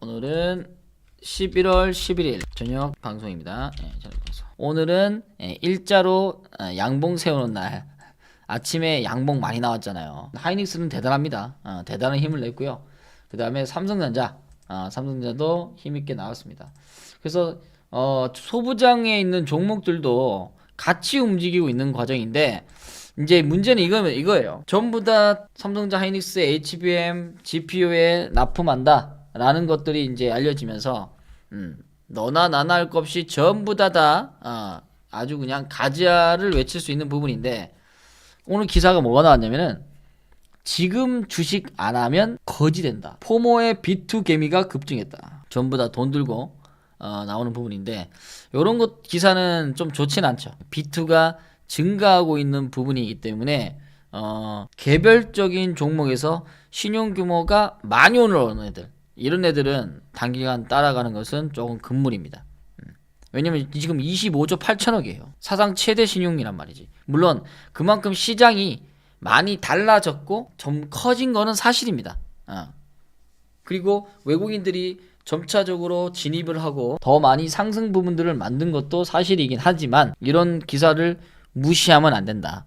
오늘은 11월 11일 저녁 방송입니다. 저녁 방송. 오늘은 일자로 양봉 세우는 날. 아침에 양봉 많이 나왔잖아요. 하이닉스는 대단합니다. 대단한 힘을 냈고요. 그 다음에 삼성전자, 삼성전자도 힘있게 나왔습니다. 그래서 소부장에 있는 종목들도 같이 움직이고 있는 과정인데, 이제 문제는 이거예요. 전부 다 삼성전자, 하이닉스, HBM, GPU에 납품한다 라는 것들이 이제 알려지면서 너나 나나 할 것 없이 전부 다 아주 그냥 가지야를 외칠 수 있는 부분인데, 오늘 기사가 뭐가 나왔냐면은 지금 주식 안 하면 거지 된다. 포모의 비투 개미가 급증했다. 전부 다 돈 들고 나오는 부분인데, 요런 것 기사는 좀 좋진 않죠. 비투가 증가하고 있는 부분이기 때문에 개별적인 종목에서 신용 규모가 많이 올라오는 애들, 이런 애들은 단기간 따라가는 것은 조금 금물입니다. 왜냐면 지금 25조 8천억이에요. 사상 최대 신용이란 말이지. 물론 그만큼 시장이 많이 달라졌고 좀 커진 거는 사실입니다. 그리고 외국인들이 점차적으로 진입을 하고 더 많이 상승 부분들을 만든 것도 사실이긴 하지만, 이런 기사를 무시하면 안 된다.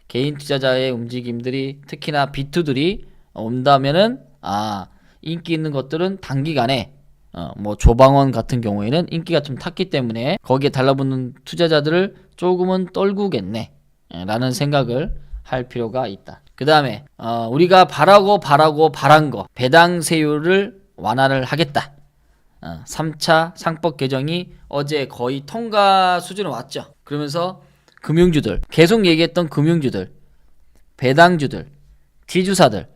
개인 투자자의 움직임들이, 특히나 비투들이 온다면은 인기 있는 것들은 단기간에 뭐 조방원 같은 경우에는 인기가 좀 탔기 때문에 거기에 달라붙는 투자자들을 조금은 떨구겠네 라는 생각을 할 필요가 있다. 그 다음에 우리가 바란 거 배당세율을 완화를 하겠다. 3차 상법 개정이 어제 거의 통과 수준으로 왔죠. 그러면서 금융주들, 계속 얘기했던 금융주들, 배당주들, 지주사들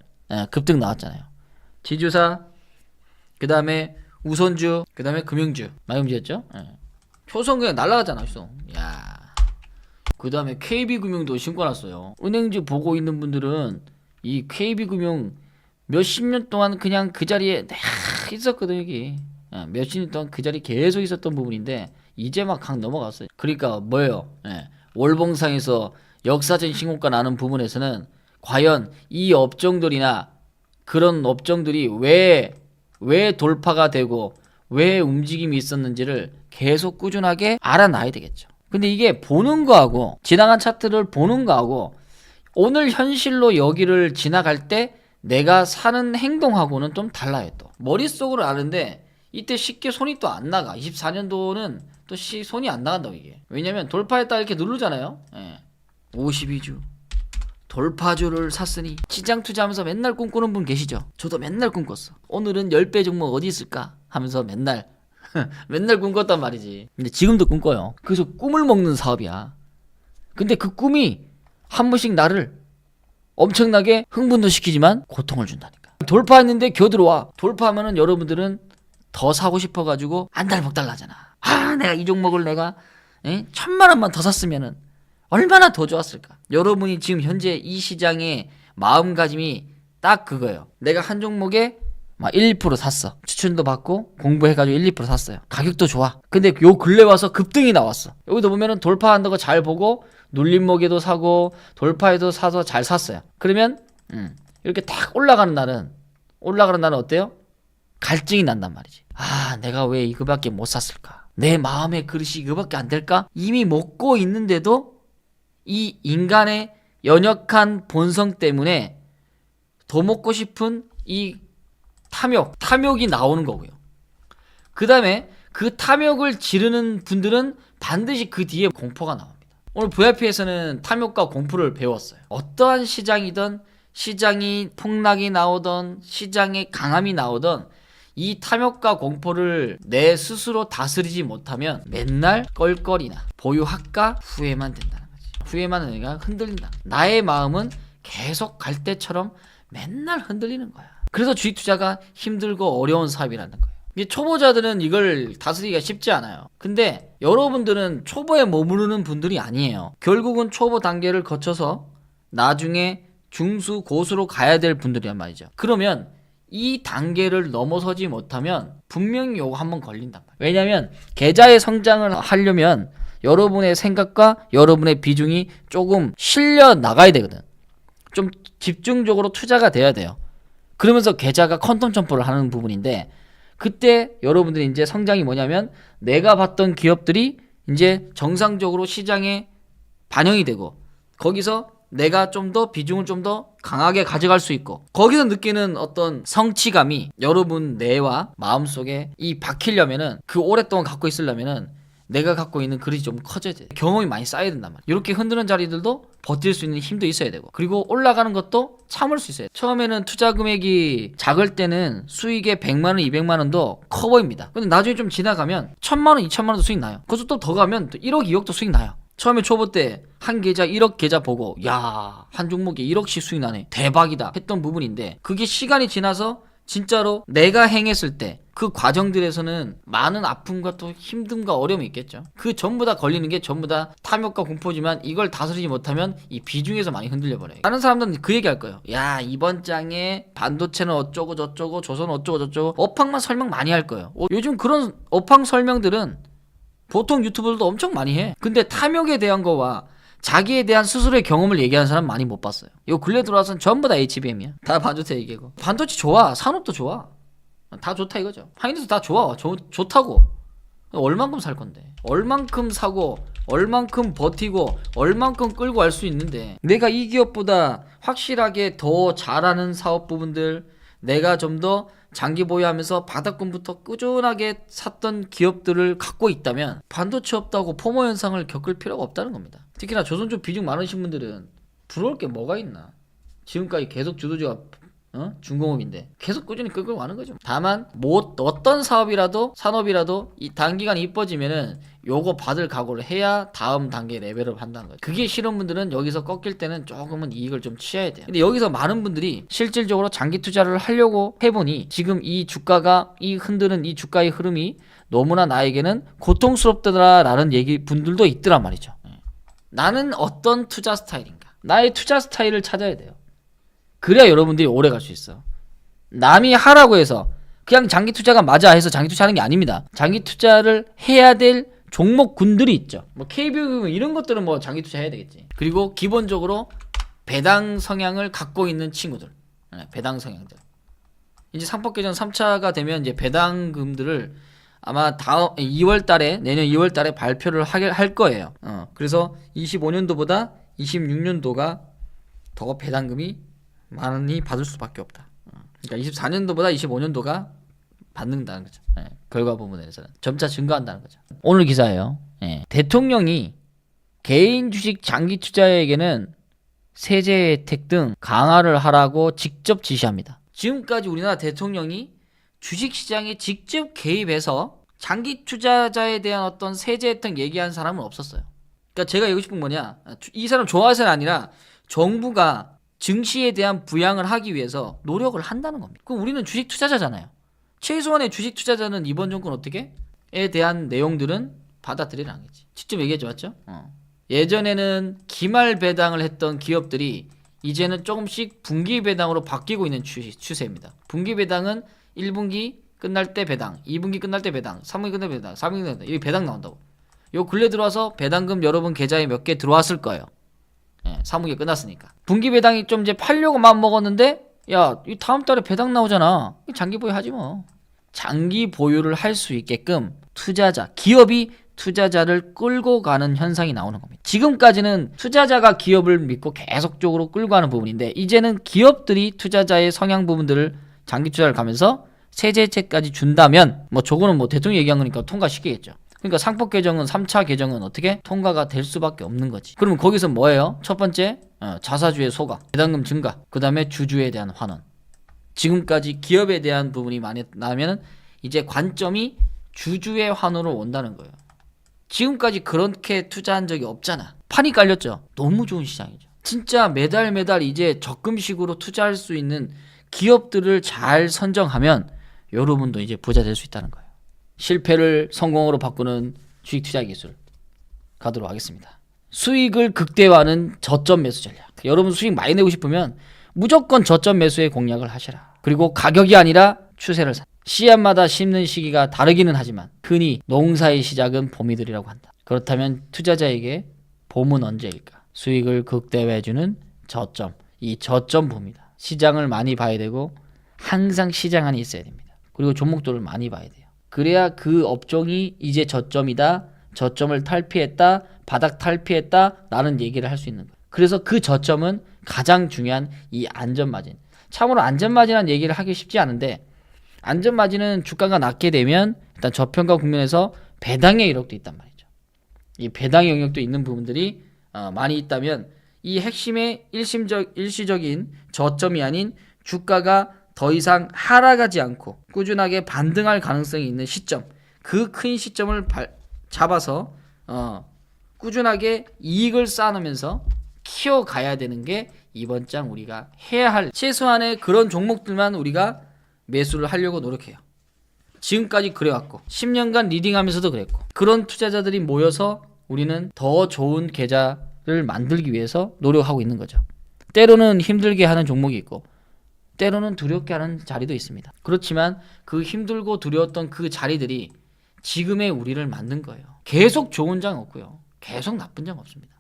급등 나왔잖아요. 지주사, 그 다음에 우선주, 그 다음에 금융주 많이 움직였죠. 효성 그냥 날라갔잖아. 효성. 야, 그 다음에 KB금융도 신고 났어요. 은행주 보고 있는 분들은 이 KB금융 몇십 년 동안 그냥 그 자리에 있었거든. 여기 몇십 년 동안 그 자리에 계속 있었던 부분인데 이제 막 강 넘어갔어요. 그러니까 뭐예요? 월봉상에서 역사적 신고가 나는 부분에서는 과연 이 업종들이나 그런 업종들이 왜 돌파가 되고 왜 움직임이 있었는지를 계속 꾸준하게 알아놔야 되겠죠. 근데 이게 보는 거하고, 지나간 차트를 보는 거하고 오늘 현실로 여기를 지나갈 때 내가 사는 행동하고는 좀 달라요. 또 머릿속으로 아는데 이때 쉽게 손이 또 안 나가. 24년도는 또 손이 안 나간다고. 이게 왜냐면 돌파했다 이렇게 누르잖아요. 52주 돌파주를 샀으니, 시장 투자하면서 맨날 꿈꾸는 분 계시죠? 저도 맨날 꿈꿨어. 오늘은 10배 종목 어디 있을까 하면서 맨날 꿈꿨단 말이지. 근데 지금도 꿈꿔요. 그래서 꿈을 먹는 사업이야. 근데 그 꿈이 한 번씩 나를 엄청나게 흥분도 시키지만 고통을 준다니까. 돌파했는데 겨들어와. 돌파하면은 여러분들은 더 사고 싶어가지고 안달복달 나잖아. 내가 이 종목을 내가 1,000만 원만 더 샀으면은 얼마나 더 좋았을까. 여러분이 지금 현재 이 시장의 마음가짐이 딱 그거예요. 내가 한 종목에 막 1, 2% 샀어. 추천도 받고 공부해가지고 1, 2% 샀어요. 가격도 좋아. 근데 요 근래 와서 급등이 나왔어. 여기도 보면은 돌파한다고 잘 보고 눌림목에도 사고 돌파에도 사서 잘 샀어요. 그러면 이렇게 딱 올라가는 날은 어때요? 갈증이 난단 말이지. 내가 왜 이거밖에 못 샀을까? 내 마음의 그릇이 이거밖에 안 될까? 이미 먹고 있는데도 이 인간의 연약한 본성 때문에 더 먹고 싶은 이 탐욕이 나오는 거고요. 그 다음에 그 탐욕을 지르는 분들은 반드시 그 뒤에 공포가 나옵니다. 오늘 VIP에서는 탐욕과 공포를 배웠어요. 어떠한 시장이든, 시장이 폭락이 나오던 시장의 강함이 나오던 이 탐욕과 공포를 내 스스로 다스리지 못하면 맨날 껄껄이나 보유할까 후회만 된다는 거지. 후회만 내가 흔들린다. 나의 마음은 계속 갈 때처럼 맨날 흔들리는 거야. 그래서 주식 투자가 힘들고 어려운 사업이라는 거예요. 이게 초보자들은 이걸 다스리기가 쉽지 않아요. 근데 여러분들은 초보에 머무르는 분들이 아니에요. 결국은 초보 단계를 거쳐서 나중에 중수, 고수로 가야 될 분들이란 말이죠. 그러면 이 단계를 넘어서지 못하면 분명히 요거 한번 걸린단 말이에요. 왜냐면 계좌의 성장을 하려면 여러분의 생각과 여러분의 비중이 조금 실려 나가야 되거든. 좀 집중적으로 투자가 돼야 돼요. 그러면서 계좌가 퀀텀 점프를 하는 부분인데, 그때 여러분들이 이제 성장이 뭐냐면 내가 봤던 기업들이 이제 정상적으로 시장에 반영이 되고 거기서 내가 좀 더 비중을 좀 더 강하게 가져갈 수 있고 거기서 느끼는 어떤 성취감이 여러분 뇌와 마음속에 이 박히려면은 그 오랫동안 갖고 있으려면은 내가 갖고 있는 그릇이 좀 커져야 돼. 경험이 많이 쌓여야 된단 말이야. 이렇게 흔드는 자리들도 버틸 수 있는 힘도 있어야 되고 그리고 올라가는 것도 참을 수 있어야 돼. 처음에는 투자 금액이 작을 때는 수익의 100만원 200만원도 커 보입니다. 근데 나중에 좀 지나가면 1000만원 2천만원도 수익 나요. 그래서 또 더 가면 또 1억 2억도 수익 나요. 처음에 초보 때 한 계좌 1억 계좌 보고 야, 한 종목에 1억씩 수익 나네, 대박이다 했던 부분인데 그게 시간이 지나서 진짜로 내가 행했을 때 그 과정들에서는 많은 아픔과 또 힘듦과 어려움이 있겠죠. 그 전부 다 걸리는 게 전부 다 탐욕과 공포지만 이걸 다스리지 못하면 이 비중에서 많이 흔들려 버려요. 다른 사람들은 그 얘기 할 거예요. 야, 이번 장에 반도체는 어쩌고 저쩌고 조선은 어쩌고 저쩌고 업황만 설명 많이 할 거예요. 요즘 그런 업황 설명들은 보통 유튜버들도 엄청 많이 해. 근데 탐욕에 대한 거와 자기에 대한 스스로의 경험을 얘기하는 사람 많이 못 봤어요. 요 근래 들어와서는 전부 다 HBM이야. 다 반도체 얘기고. 반도체 좋아. 산업도 좋아. 다 좋다 이거죠. 하이닉스 다 좋아. 좋다고. 얼만큼 살 건데. 얼만큼 사고 얼만큼 버티고 얼만큼 끌고 갈 수 있는데 내가 이 기업보다 확실하게 더 잘하는 사업 부분들 내가 좀 더 장기 보유하면서 바닥권부터 꾸준하게 샀던 기업들을 갖고 있다면 반도체 없다고 포모 현상을 겪을 필요가 없다는 겁니다. 특히나 조선주 비중 많으신 분들은 부러울 게 뭐가 있나. 지금까지 계속 주도주가 중공업인데 계속 꾸준히 끌고 가는 거죠. 다만 뭐 어떤 사업이라도 산업이라도 이 단기간 이뻐지면은 요거 받을 각오를 해야 다음 단계 레벨업 한다는 거죠. 그게 싫은 분들은 여기서 꺾일 때는 조금은 이익을 좀 취해야 돼요. 근데 여기서 많은 분들이 실질적으로 장기 투자를 하려고 해보니 지금 이 주가가 이 흔드는 이 주가의 흐름이 너무나 나에게는 고통스럽더라라는 얘기 분들도 있더란 말이죠. 나는 어떤 투자 스타일인가? 나의 투자 스타일을 찾아야 돼요. 그래야 여러분들이 오래 갈 수 있어. 남이 하라고 해서 그냥 장기 투자가 맞아 해서 장기 투자하는 게 아닙니다. 장기 투자를 해야 될 종목군들이 있죠. 뭐 KBO 이런 것들은 뭐 장기 투자 해야 되겠지. 그리고 기본적으로 배당 성향을 갖고 있는 친구들. 배당 성향들. 이제 상법개정 3차가 되면 이제 배당금들을 아마 다음 2월 달에 내년 2월 달에 발표를 할 거예요. 그래서 25년도보다 26년도가 더 배당금이 많이 받을 수밖에 없다. 그러니까 24년도보다 25년도가 받는다는 거죠. 결과 부분에서는 점차 증가한다는 거죠. 오늘 기사예요. 대통령이 개인 주식 장기 투자에게는 세제 혜택 등 강화를 하라고 직접 지시합니다. 지금까지 우리나라 대통령이 주식시장에 직접 개입해서 장기 투자자에 대한 어떤 세제 혜택 얘기한 사람은 없었어요. 그러니까 제가 얘기하고 싶은 건 뭐냐, 이 사람 좋아해서는 아니라 정부가 증시에 대한 부양을 하기 위해서 노력을 한다는 겁니다. 그럼 우리는 주식 투자자잖아요. 최소한의 주식 투자자는 이번 정권 어떻게? 에 대한 내용들은 받아들이라는 거지. 직접 얘기해줘, 맞죠? 예전에는 기말 배당을 했던 기업들이 이제는 조금씩 분기 배당으로 바뀌고 있는 추세입니다. 분기 배당은 1분기 끝날 때 배당, 2분기 끝날 때 배당, 3분기 끝날 때 배당, 4분기 끝날 때 배당, 이게 배당 나온다고. 요 근래 들어와서 배당금 여러분 계좌에 몇 개 들어왔을 거예요. 3분기 끝났으니까. 분기 배당이 좀 이제 팔려고 마음 먹었는데 야, 이 다음 달에 배당 나오잖아. 장기 보유하지 뭐. 장기 보유를 할 수 있게끔 투자자, 기업이 투자자를 끌고 가는 현상이 나오는 겁니다. 지금까지는 투자자가 기업을 믿고 계속적으로 끌고 가는 부분인데 이제는 기업들이 투자자의 성향 부분들을 장기 투자를 가면서 세제 혜택까지 준다면 뭐 저거는 뭐 대통령이 얘기한 거니까 통과시키겠죠. 그러니까 상법 개정은 3차 개정은 어떻게 통과가 될 수밖에 없는 거지. 그러면 거기서 뭐예요? 첫 번째 자사주의 소각, 배당금 증가, 그 다음에 주주에 대한 환원. 지금까지 기업에 대한 부분이 많이 나면 이제 관점이 주주의 환원으로 온다는 거예요. 지금까지 그렇게 투자한 적이 없잖아. 판이 깔렸죠. 너무 좋은 시장이죠. 진짜 매달 이제 적금식으로 투자할 수 있는 기업들을 잘 선정하면 여러분도 이제 부자 될 수 있다는 거예요. 실패를 성공으로 바꾸는 주식 투자 기술 가도록 하겠습니다. 수익을 극대화하는 저점 매수 전략. 여러분 수익 많이 내고 싶으면 무조건 저점 매수의 공략을 하시라. 그리고 가격이 아니라 추세를 사. 씨앗마다 심는 시기가 다르기는 하지만 흔히 농사의 시작은 봄이들이라고 한다. 그렇다면 투자자에게 봄은 언제일까? 수익을 극대화해주는 저점. 이 저점 봅니다. 시장을 많이 봐야 되고 항상 시장 안에 있어야 됩니다. 그리고 종목들을 많이 봐야 돼요. 그래야 그 업종이 이제 저점이다, 저점을 탈피했다, 바닥 탈피했다 라는 얘기를 할 수 있는 거예요. 그래서 그 저점은 가장 중요한 이 안전마진. 참으로 안전마진이라는 얘기를 하기 쉽지 않은데, 안전마진은 주가가 낮게 되면 일단 저평가 국면에서 배당의 이력도 있단 말이죠. 이 배당의 영역도 있는 부분들이 많이 있다면, 이 핵심의 일시적인 저점이 아닌 주가가 더 이상 하락하지 않고 꾸준하게 반등할 가능성이 있는 시점, 그 큰 시점을 잡아서 꾸준하게 이익을 쌓아놓으면서 키워가야 되는 게 이번 장 우리가 해야 할, 최소한의 그런 종목들만 우리가 매수를 하려고 노력해요. 지금까지 그래왔고 10년간 리딩하면서도 그랬고, 그런 투자자들이 모여서 우리는 더 좋은 계좌를 만들기 위해서 노력하고 있는 거죠. 때로는 힘들게 하는 종목이 있고 때로는 두렵게 하는 자리도 있습니다. 그렇지만 그 힘들고 두려웠던 그 자리들이 지금의 우리를 만든 거예요. 계속 좋은 장 없고요, 계속 나쁜 장 없습니다.